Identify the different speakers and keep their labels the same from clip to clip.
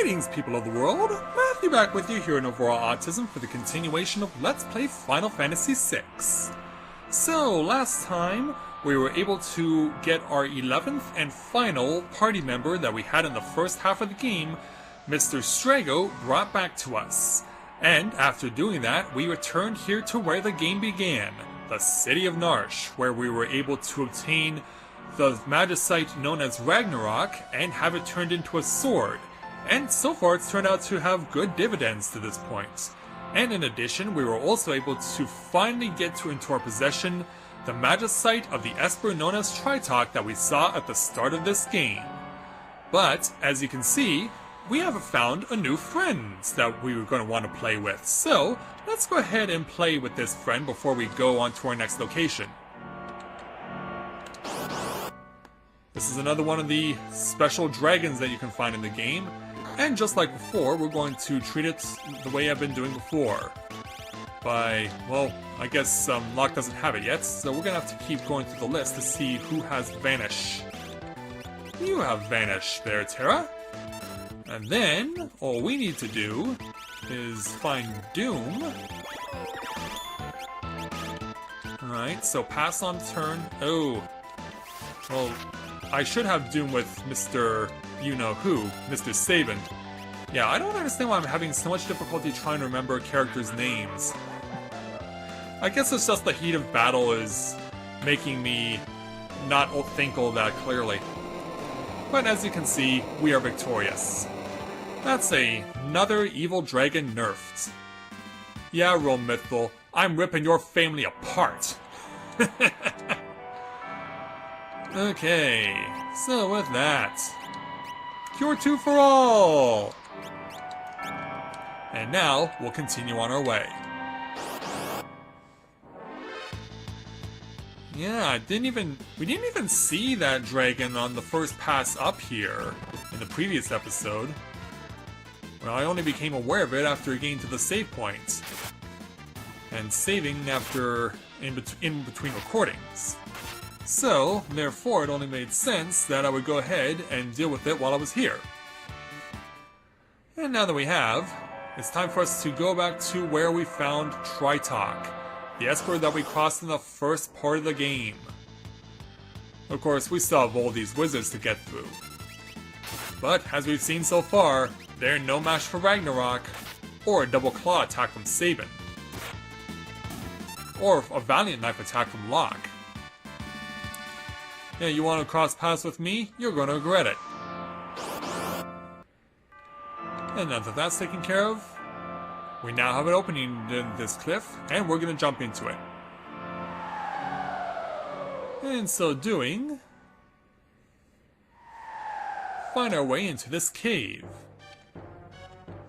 Speaker 1: Greetings, people of the world! Matthew back with you here in Overall Autism for the continuation of Let's Play Final Fantasy VI. So, last time, we were able to get our 11th and final party member that we had in the first half of the game, Mr. Strago, brought back to us. And after doing that, we returned here to where the game began, the city of Narshe, where we were able to obtain the magicite known as Ragnarok and have it turned into a sword. And so far it's turned out to have good dividends to this point. And in addition, we were also able to finally get into our possession the magicite of the Esper known as Tritok that we saw at the start of this game. But, as you can see, we have found a new friend that we were going to want to play with. So, let's go ahead and play with this friend before we go on to our next location. This is another one of the special dragons that you can find in the game. And just like before, we're going to treat it the way I've been doing before. Well, I guess Locke doesn't have it yet, so we're going to have to keep going through the list to see who has Vanish. You have Vanish there, Terra. And then, all we need to do is find Doom. Alright, so pass on turn. Oh. Well, I should have Doom with Mr. You-know-who, Mr. Sabin. Yeah, I don't understand why I'm having so much difficulty trying to remember characters' names. I guess it's just the heat of battle is making me not think all that clearly. But as you can see, we are victorious. That's another evil dragon nerfed. Yeah, Rome Mythful, I'm ripping your family apart. Okay, so with that, Cure 2 for all! And now, we'll continue on our way. Yeah, we didn't even see that dragon on the first pass up here in the previous episode. Well, I only became aware of it after getting to the save point. And saving after in between recordings. So, therefore, it only made sense that I would go ahead and deal with it while I was here. And now that we have, it's time for us to go back to where we found Tritok, the Esper that we crossed in the first part of the game. Of course, we still have all these wizards to get through. But, as we've seen so far, they're no match for Ragnarok, or a double claw attack from Sabin, or a valiant knife attack from Locke. Yeah, you want to cross paths with me? You're going to regret it. And now that that's taken care of, we now have an opening in this cliff, and we're going to jump into it. In so doing, find our way into this cave.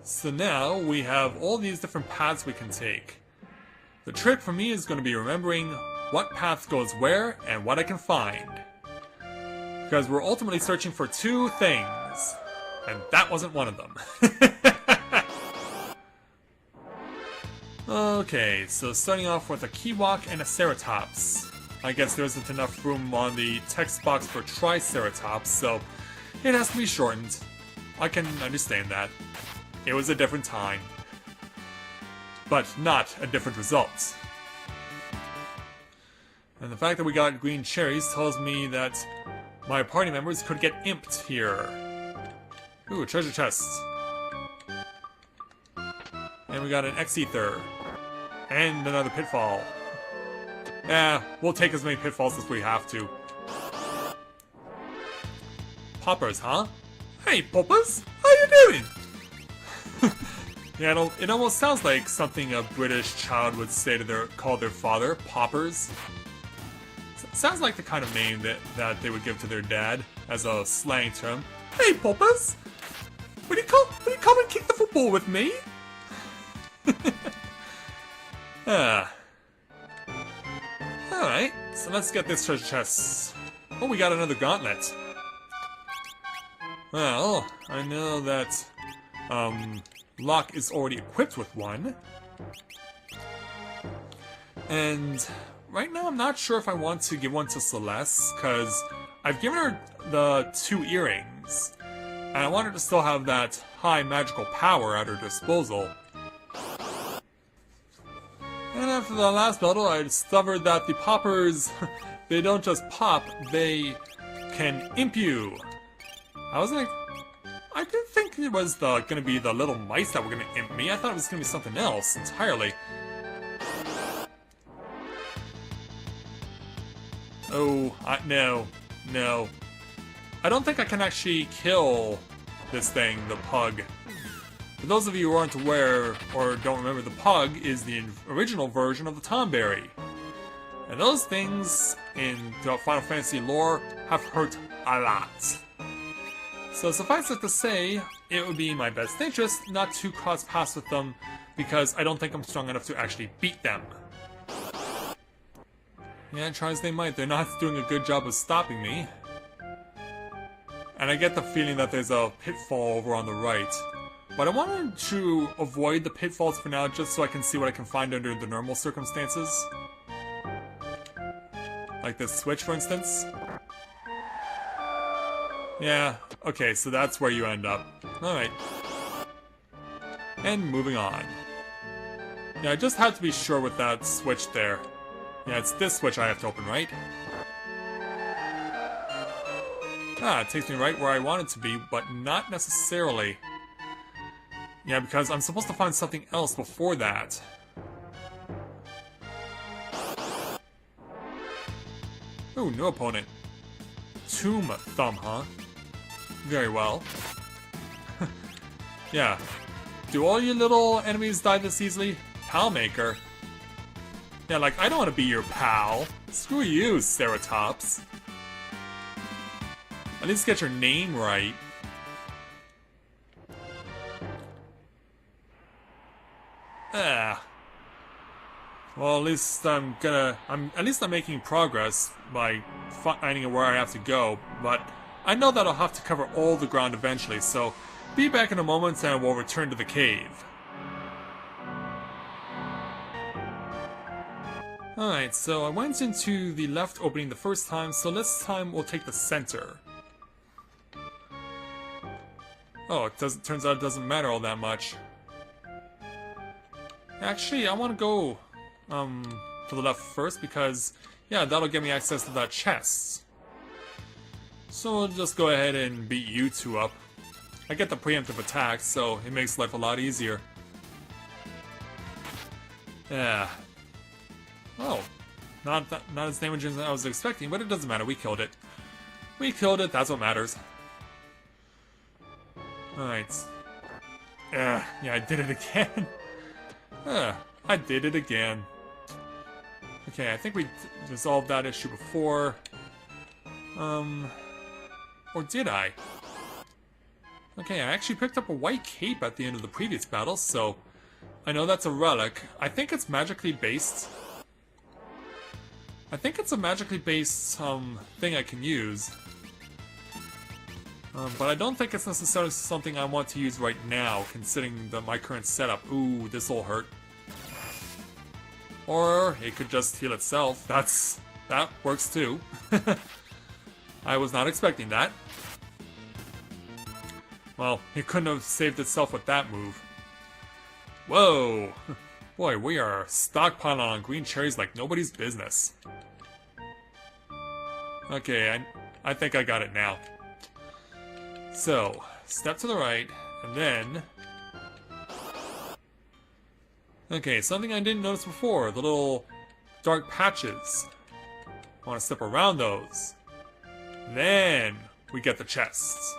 Speaker 1: So now we have all these different paths we can take. The trick for me is going to be remembering what path goes where and what I can find. Because we're ultimately searching for two things, and that wasn't one of them. Okay, so starting off with a Kiwok and a Ceratops. I guess there isn't enough room on the text box for Triceratops, so it has to be shortened. I can understand that. It was a different time. But not a different result. And the fact that we got green cherries tells me that my party members could get imped here. Ooh, a treasure chest. And we got an X-Ether. And another pitfall. Yeah, we'll take as many pitfalls as we have to. Poppers, huh? Hey, Poppers! How you doing? Yeah, it almost sounds like something a British child would say to call their father, Poppers. Sounds like the kind of name that they would give to their dad as a slang term. Hey, Poppers! Will you come and kick the football with me? Alright, so let's get this treasure chest. Oh, we got another gauntlet. Well, I know that Locke is already equipped with one. And right now I'm not sure if I want to give one to Celeste, because I've given her the 2 earrings. And I wanted to still have that high magical power at her disposal. And after the last battle, I discovered that the poppers, they don't just pop, they can imp you. I didn't think it was gonna be the little mice that were gonna imp me. I thought it was gonna be something else entirely. Oh, no. I don't think I can actually kill this thing, the pug. For those of you who aren't aware or don't remember, the pug is the original version of the Tomberry. And those things in the Final Fantasy lore have hurt a lot. So suffice it to say, it would be in my best interest not to cross paths with them because I don't think I'm strong enough to actually beat them. Yeah, try as they might, they're not doing a good job of stopping me. And I get the feeling that there's a pitfall over on the right. But I wanted to avoid the pitfalls for now just so I can see what I can find under the normal circumstances. Like this switch, for instance. Yeah, okay, so that's where you end up. Alright. And moving on. Yeah, I just had to be sure with that switch there. Yeah, it's this switch I have to open, right? Ah, it takes me right where I want it to be, but not necessarily. Yeah, because I'm supposed to find something else before that. Ooh, new opponent. Tomb Thumb, huh? Very well. Yeah. Do all your little enemies die this easily? Pal Maker. Yeah, like, I don't want to be your pal. Screw you, Ceratops. At least get your name right. Ah. Well, at least I'm making progress by finding where I have to go, but I know that I'll have to cover all the ground eventually, so be back in a moment and we'll return to the cave. Alright, so I went into the left opening the first time, so this time we'll take the center. Oh, turns out it doesn't matter all that much. Actually, I want to go to the left first because, yeah, that'll get me access to that chest. So we'll just go ahead and beat you two up. I get the preemptive attack, so it makes life a lot easier. Yeah. Oh, not as damaging as I was expecting, but it doesn't matter. We killed it. We killed it. That's what matters. Alright. Yeah, I did it again. I did it again. Okay, I think we resolved that issue before. Or did I? Okay, I actually picked up a white cape at the end of the previous battle, so I know that's a relic. I think it's magically based. I think it's a magically based thing I can use. But I don't think it's necessarily something I want to use right now, considering my current setup. Ooh, this'll hurt. Or it could just heal itself. That works too. I was not expecting that. Well, it couldn't have saved itself with that move. Whoa! Boy, we are stockpiling on green cherries like nobody's business. Okay, I think I got it now. So, step to the right, and then... Okay, something I didn't notice before, the little dark patches. I want to step around those. Then, we get the chests.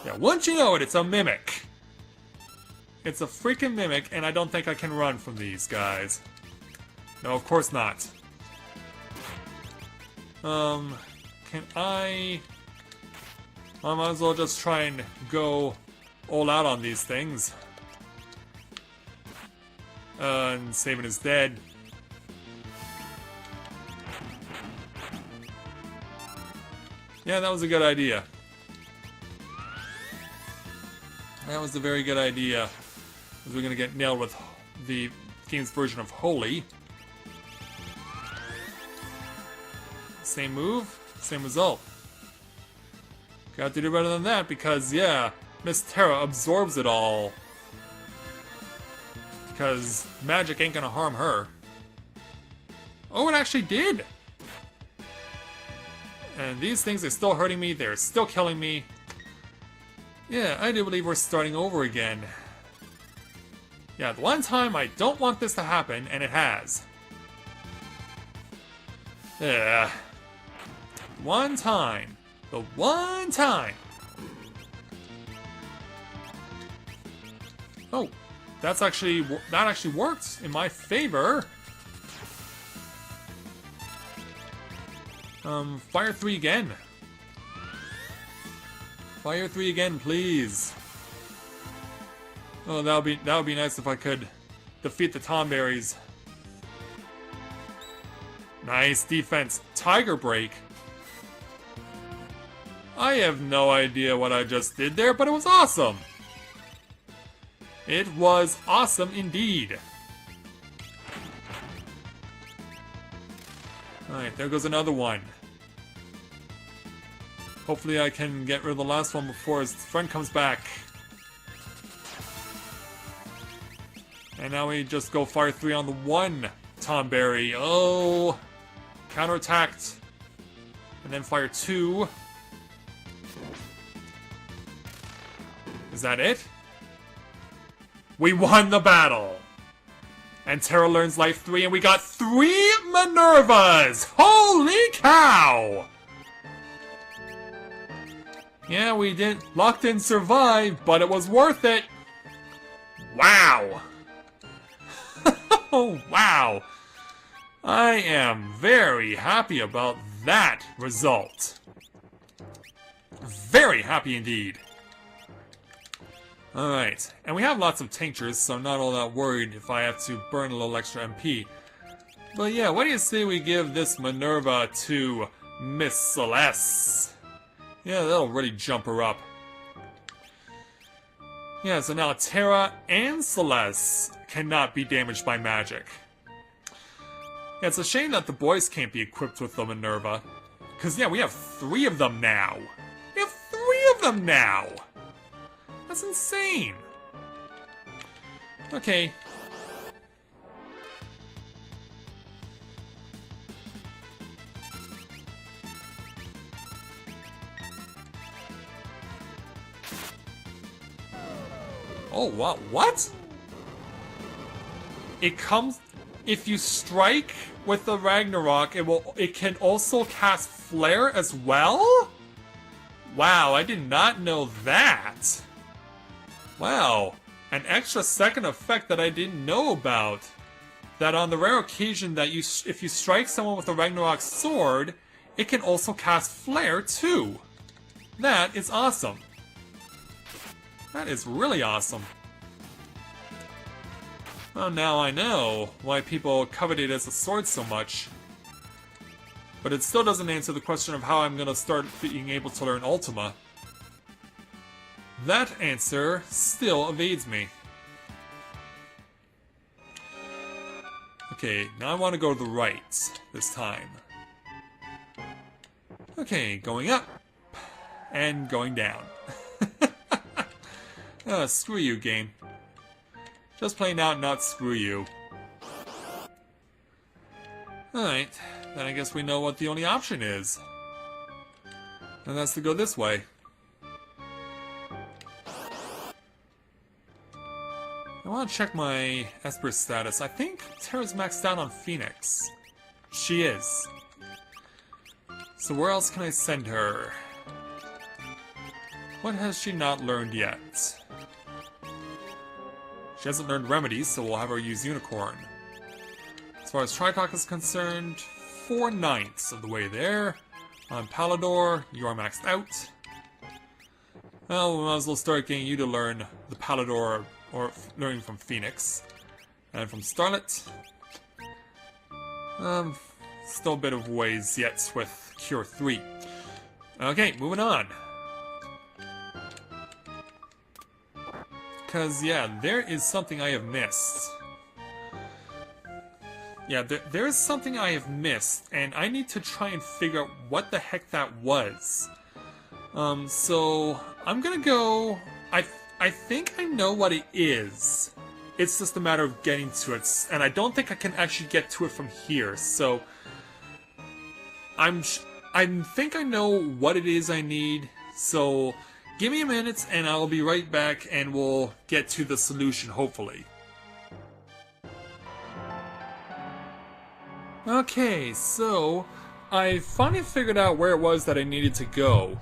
Speaker 1: Yeah, once you know it, it's a mimic. It's a freaking mimic, and I don't think I can run from these guys. No, of course not. Can I might as well just try and go all out on these things. And Sabin is dead. Yeah, that was a good idea. That was a very good idea. Because we're gonna get nailed with the game's version of Holy. Same move, same result. Got to do better than that because, yeah, Miss Terra absorbs it all. Because magic ain't gonna harm her. Oh, it actually did! And these things are still hurting me, they're still killing me. Yeah, I do believe we're starting over again. Yeah, the one time I don't want this to happen, and it has. Yeah. One time. The one time. Oh, that actually worked in my favor. Fire 3 again. Fire 3 again, please. Oh, that would be nice if I could defeat the Tomberries. Nice defense. Tiger Break. I have no idea what I just did there, but it was awesome. It was awesome indeed. Alright, there goes another one. Hopefully I can get rid of the last one before his friend comes back. And now we just go fire 3 on the one Tomberry. Oh! Counterattacked. And then fire 2. Is that it? We won the battle! And Terra learns life 3 and we got 3 Minervas! Holy cow! Yeah, we locked in survive, but it was worth it! Wow! Oh, wow! I am very happy about that result. Very happy indeed. Alright, and we have lots of tinctures, so I'm not all that worried if I have to burn a little extra MP. But yeah, what do you say we give this Minerva to Miss Celeste? Yeah, that'll really jump her up. Yeah, so now Terra and Celeste cannot be damaged by magic. Yeah, it's a shame that the boys can't be equipped with the Minerva. Because, yeah, we have 3 of them now. We have 3 of them now! That's insane! Okay. Oh, wow, what? It comes... If you strike with the Ragnarok, it can also cast Flare as well? Wow, I did not know that. Wow, an extra second effect that I didn't know about. That on the rare occasion that if you strike someone with a Ragnarok sword, it can also cast Flare too. That is awesome. That is really awesome. Well, now I know why people covet it as a sword so much. But it still doesn't answer the question of how I'm gonna start being able to learn Ultima. That answer still evades me. Okay, now I want to go to the right this time. Okay, going up and going down. Screw you, game. Just plain out not screw you. Alright, then I guess we know what the only option is. And that's to go this way. I want to check my Esper status. I think Terra's maxed out on Phoenix. She is. So where else can I send her? What has she not learned yet? She hasn't learned Remedies, so we'll have her use Unicorn. As far as Tritalk is concerned, 4/9 of the way there. On Palador, you are maxed out. Well, we might as well start getting you to learn the Palador, or learning from Phoenix. And from Starlet. Still a bit of ways yet with Cure 3. Okay, moving on. Because, yeah, there is something I have missed. Yeah, there is something I have missed, and I need to try and figure out what the heck that was. So I'm gonna go. I think I know what it is. It's just a matter of getting to it, and I don't think I can actually get to it from here. So I think I know what it is I need. So give me a minute, and I'll be right back, and we'll get to the solution, hopefully. Okay, so I finally figured out where it was that I needed to go.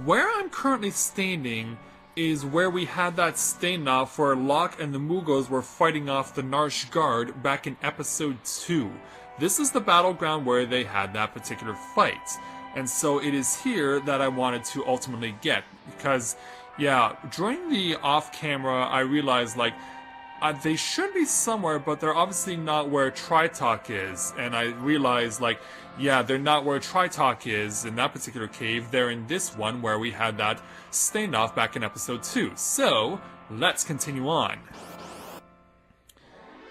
Speaker 1: Where I'm currently standing is where we had that standoff where Locke and the Moogles were fighting off the Narshe guard back in episode 2. This is the battleground where they had that particular fight. And so it is here that I wanted to ultimately get. Because, yeah, during the off-camera, I realized, like, they should be somewhere, but they're obviously not where Tritalk is. And I realized, like, yeah, they're not where Tritalk is in that particular cave. They're in this one where we had that standoff back in episode 2. So, let's continue on.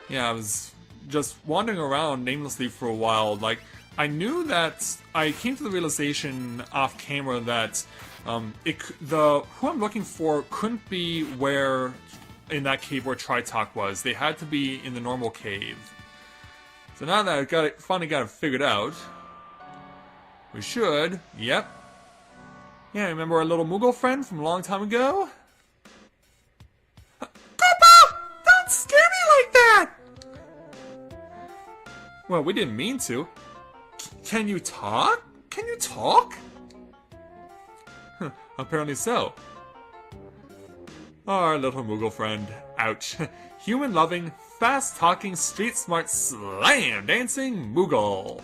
Speaker 1: Yeah, I was just wandering around namelessly for a while. Like, I knew that I came to the realization off camera that who I'm looking for couldn't be where in that cave where Tritalk was. They had to be in the normal cave. So now that I finally got it figured out, we should. Yep. Yeah, remember our little Moogle friend from a long time ago? Papa! Don't scare me like that! Well, we didn't mean to. Can you talk? Can you talk? Apparently so. Our little Moogle friend. Ouch. Human-loving, fast-talking, street-smart, slam-dancing Moogle.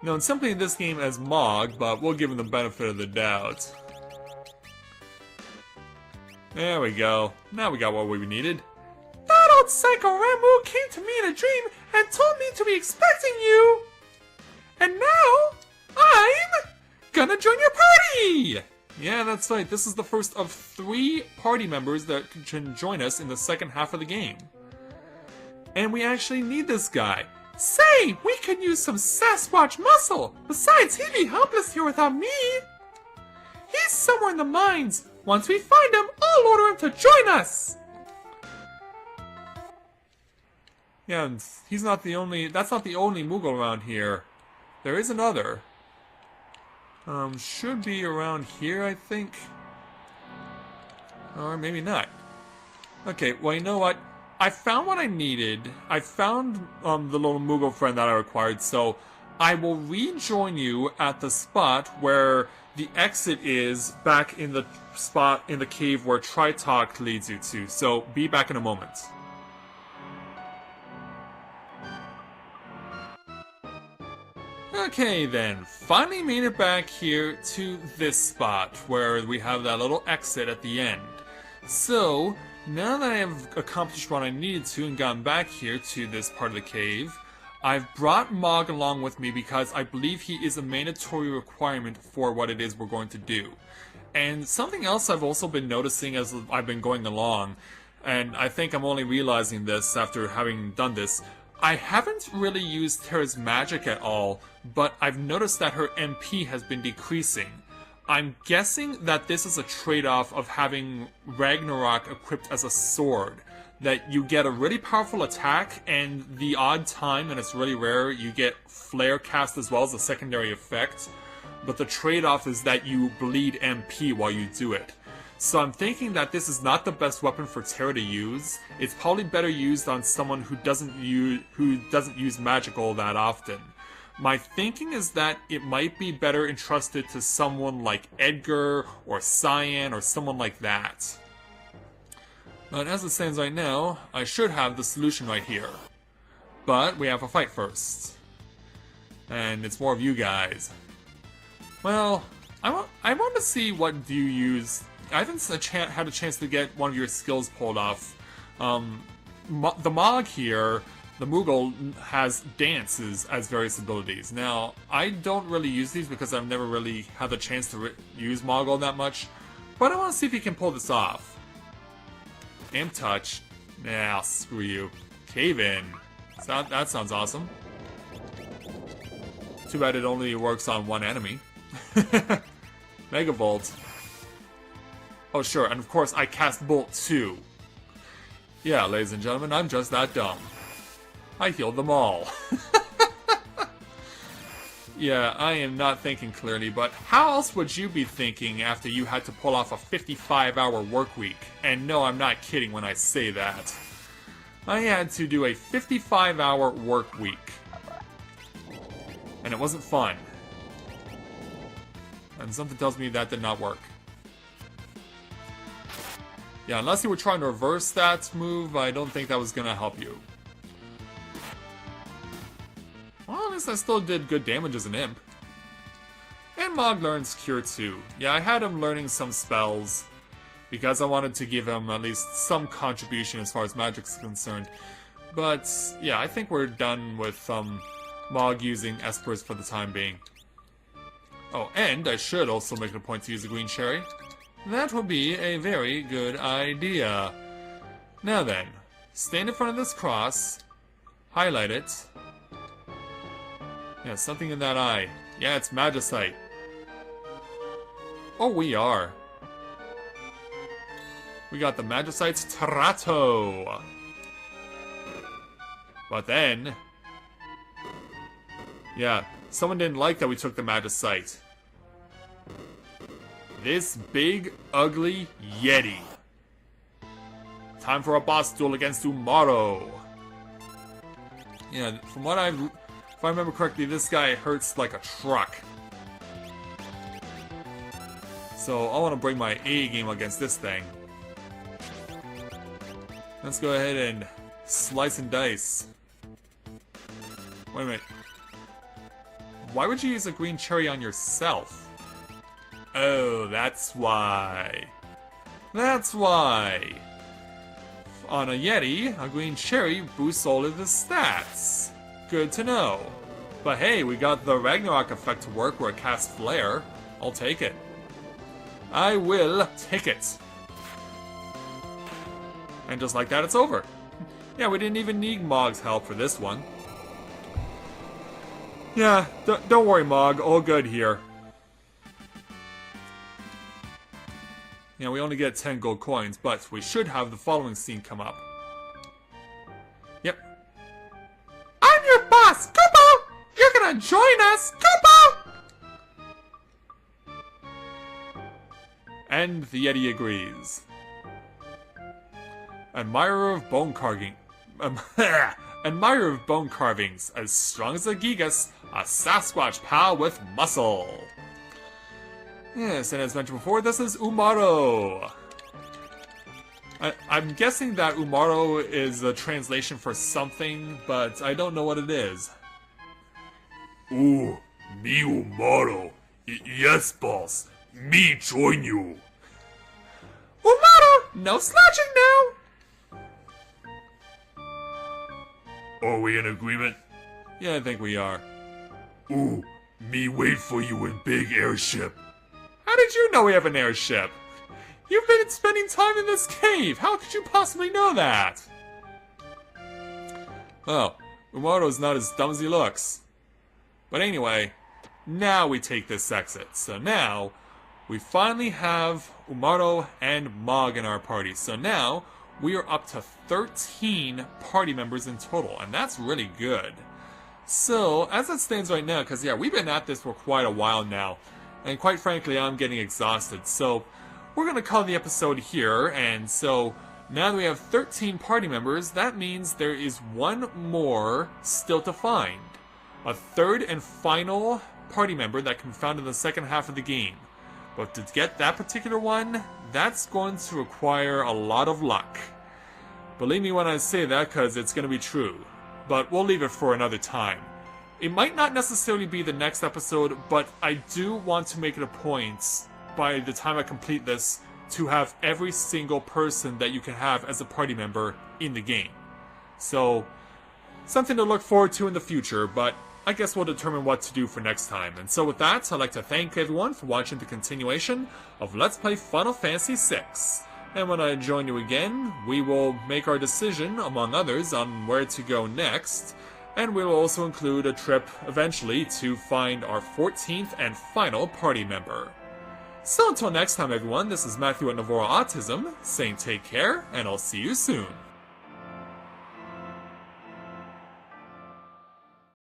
Speaker 1: Known simply in this game as Mog, but we'll give him the benefit of the doubt. There we go. Now we got what we needed. That old psycho Ramu came to me in a dream and told me to be expecting you! And now, I'm gonna join your party! Yeah, that's right. This is the first of 3 party members that can join us in the second half of the game. And we actually need this guy. Say, we could use some sasquatch muscle! Besides, he'd be helpless here without me! He's somewhere in the mines. Once we find him, I'll order him to join us! Yeah, and he's not the only... That's not the only Moogle around here. There is another. Should be around here, I think. Or maybe not. Okay, well, you know what? I found what I needed. I found the little Moogle friend that I required, so I will rejoin you at the spot where the exit is back in the spot in the cave where Tritalk leads you to. So, be back in a moment. Okay then, finally made it back here to this spot where we have that little exit at the end. So, now that I have accomplished what I needed to and gotten back here to this part of the cave, I've brought Mog along with me because I believe he is a mandatory requirement for what it is we're going to do. And something else I've also been noticing as I've been going along, and I think I'm only realizing this after having done this, I haven't really used Terra's magic at all, but I've noticed that her MP has been decreasing. I'm guessing that this is a trade-off of having Ragnarok equipped as a sword. That you get a really powerful attack, and the odd time, and it's really rare, you get Flare cast as well as a secondary effect. But the trade-off is that you bleed MP while you do it. So I'm thinking that this is not the best weapon for Terra to use. It's probably better used on someone who doesn't use magical that often. My thinking is that it might be better entrusted to someone like Edgar or Cyan or someone like that. But as it stands right now, I should have the solution right here. But we have a fight first. And it's more of you guys. Well, I want to see what do you use. I haven't had a chance to get one of your skills pulled off. The Mog here, the Moogle, has dances as various abilities. Now, I don't really use these because I've never really had the chance to use Moogle that much, but I want to see if he can pull this off. Amp touch. Nah, screw you. Cave in. That sounds awesome. Too bad it only works on one enemy. Mega Bolt. Oh, sure, and of course I cast Bolt too. Yeah, ladies and gentlemen, I'm just that dumb. I healed them all. Yeah, I am not thinking clearly, but how else would you be thinking after you had to pull off a 55-hour work week? And no, I'm not kidding when I say that. I had to do a 55-hour work week. And it wasn't fun. And something tells me that did not work. Yeah, unless you were trying to reverse that move, I don't think that was gonna help you. Well, at least I still did good damage as an imp. And Mog learns Cure too. Yeah, I had him learning some spells because I wanted to give him at least some contribution as far as magic's concerned. But yeah, I think we're done with Mog using Espers for the time being. Oh, and I should also make it a point to use a green cherry. That would be a very good idea. Now then, stand in front of this cross, highlight it. Yeah, something in that eye. Yeah, it's Magicite. Oh, we are. We got the Magicite's Trato. But then... yeah, someone didn't like that we took the Magicite. This big, ugly Yeti. Time for a boss duel against Umaro. Yeah, from what if I remember correctly, this guy hurts like a truck. So I want to bring my A game against this thing. Let's go ahead and slice and dice. Wait a minute. Why would you use a green cherry on yourself? Oh, that's why. That's why. On a Yeti, a green cherry boosts all of the stats. Good to know. But hey, we got the Ragnarok effect to work where it casts Flare. I'll take it. I will take it. And just like that, it's over. Yeah, we didn't even need Mog's help for this one. Yeah, don't worry, Mog. All good here. Yeah, we only get 10 gold coins, but we should have the following scene come up. Yep. I'm your boss, Koopo! You're gonna join us, Koopo! And the Yeti agrees. Admirer of bone carving. Admirer of bone carvings, as strong as a Gigas, a Sasquatch pal with muscle. Yes, and as mentioned before, this is Umaro. I'm guessing that Umaro is a translation for something, but I don't know what it is.
Speaker 2: Ooh, me Umaro. Yes, boss. Me join you.
Speaker 1: Umaro, no slouching now!
Speaker 2: Are we in agreement?
Speaker 1: Yeah, I think we are.
Speaker 2: Ooh, me wait for you in big airship.
Speaker 1: How did you know we have an airship? You've been spending time in this cave. How could you possibly know that? Well, Umaro's not as dumb as he looks. But anyway, now we take this exit. So now, we finally have Umaro and Mog in our party. So now, we are up to 13 party members in total. And that's really good. So, as it stands right now, because yeah, we've been at this for quite a while now. And quite frankly, I'm getting exhausted. So, we're going to call the episode here. And so, now that we have 13 party members, that means there is one more still to find. A third and final party member that can be found in the second half of the game. But to get that particular one, that's going to require a lot of luck. Believe me when I say that, because it's going to be true. But we'll leave it for another time. It might not necessarily be the next episode, but I do want to make it a point, by the time I complete this, to have every single person that you can have as a party member in the game. So, something to look forward to in the future, but I guess we'll determine what to do for next time. And so with that, I'd like to thank everyone for watching the continuation of Let's Play Final Fantasy VI. And when I join you again, we will make our decision, among others, on where to go next. And we will also include a trip, eventually, to find our 14th and final party member. So until next time everyone, this is Matthew at Navora Autism, saying take care, and I'll see you soon.